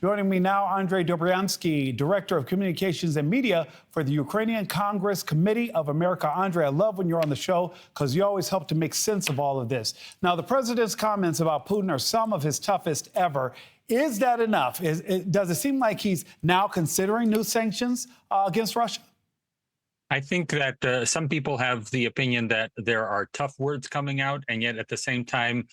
Joining me now, Andrij Dobriansky, Director of Communications and Media for the Ukrainian Congress Committee of America. Andrij, I love when you're on the show because you always help to make sense of all of this. Now, the president's comments about Putin are some of his toughest ever. Is that enough? Does it seem like he's now considering new sanctions against Russia? I think that some people have the opinion that there are tough words coming out, and yet at the same time,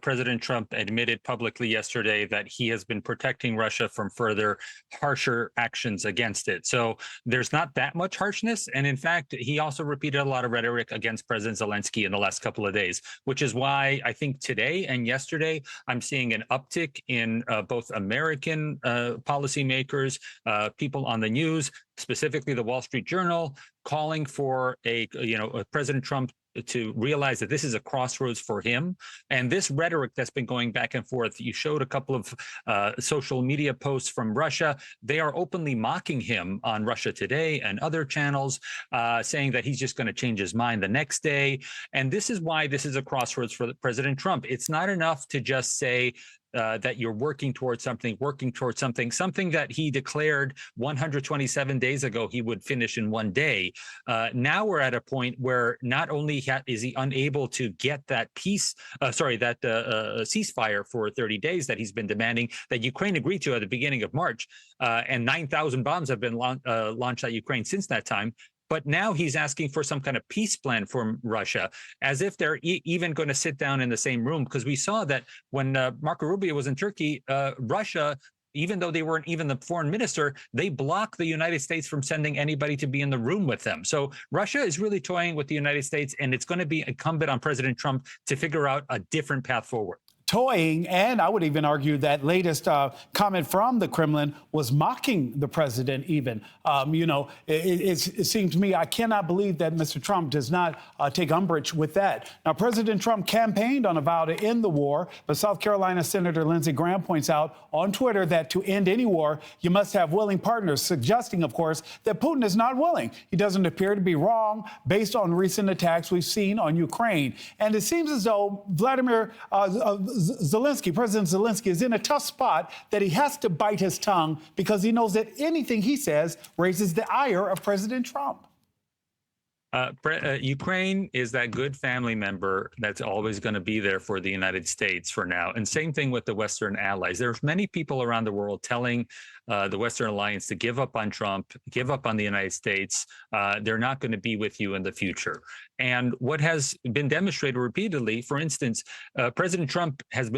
President Trump admitted publicly yesterday that he has been protecting Russia from further harsher actions against it. So there's not that much harshness. And in fact, he also repeated a lot of rhetoric against President Zelensky in the last couple of days, which is why I think today and yesterday, I'm seeing an uptick in both American policymakers, people on the news, specifically the Wall Street Journal, calling for President Trump to realize that this is a crossroads for him. And this rhetoric that's been going back and forth, you showed a couple of social media posts from Russia. They are openly mocking him on Russia Today and other channels, saying that he's just going to change his mind the next day. And this is why this is a crossroads for President Trump. It's not enough to just say, that you're working towards something that he declared 127 days ago he would finish in one day. Now we're at a point where not only is he unable to get that ceasefire for 30 days that he's been demanding, that Ukraine agreed to at the beginning of March, and 9,000 bombs have been launched at Ukraine since that time. But now he's asking for some kind of peace plan from Russia, as if they're even going to sit down in the same room. Because we saw that when Marco Rubio was in Turkey, Russia, even though they weren't even the foreign minister, they blocked the United States from sending anybody to be in the room with them. So Russia is really toying with the United States, and it's going to be incumbent on President Trump to figure out a different path forward. Toying, and I would even argue that latest comment from the Kremlin was mocking the president even. It seems to me, I cannot believe that Mr. Trump does not take umbrage with that. Now, President Trump campaigned on a vow to end the war, but South Carolina Senator Lindsey Graham points out on Twitter that to end any war, you must have willing partners, suggesting, of course, that Putin is not willing. He doesn't appear to be wrong based on recent attacks we've seen on Ukraine. And it seems as though President Zelensky is in a tough spot that he has to bite his tongue because he knows that anything he says raises the ire of President Trump. Ukraine is that good family member that's always going to be there for the United States for now. And same thing with the Western allies. There's many people around the world telling the Western alliance to give up on Trump, give up on the United States. They're not going to be with you in the future. And what has been demonstrated repeatedly, for instance, President Trump had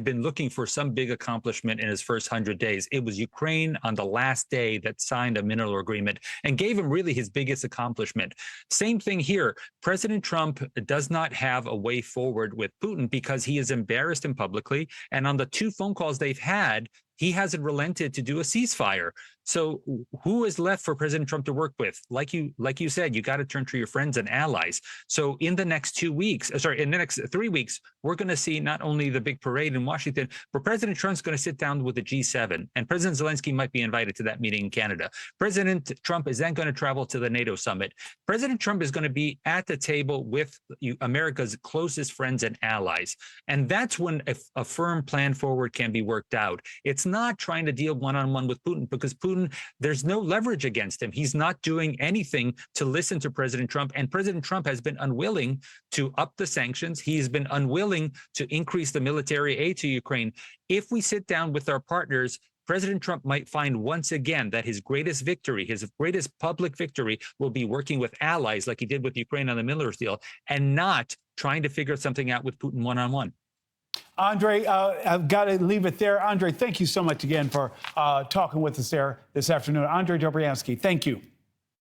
been looking for some big accomplishment in his first 100 days. It was Ukraine on the last day that signed a mineral agreement and gave him really his biggest accomplishment. Same thing here. President Trump does not have a way forward with Putin because he is embarrassed him publicly. And on the 2 phone calls they've had, he hasn't relented to do a ceasefire. So who is left for President Trump to work with? Like you said, you got to turn to your friends and allies. So in the next 2 weeks, in the next 3 weeks, we're going to see not only the big parade in Washington, but President Trump's going to sit down with the G7, and President Zelensky might be invited to that meeting in Canada. President Trump is then going to travel to the NATO summit. President Trump is going to be at the table with America's closest friends and allies. And that's when a firm plan forward can be worked out. It's not trying to deal one-on-one with Putin, because Putin, there's no leverage against him. He's not doing anything to listen to President Trump, and President Trump has been unwilling to up the sanctions. He's been unwilling to increase the military aid to Ukraine. If we sit down with our partners, President Trump might find once again that his greatest victory, his greatest public victory, will be working with allies like he did with Ukraine on the Miller deal, and not trying to figure something out with Putin one-on-one. Andrij, I've got to leave it there. Andrij, thank you so much again for talking with us there this afternoon. Andrij Dobriansky, thank you.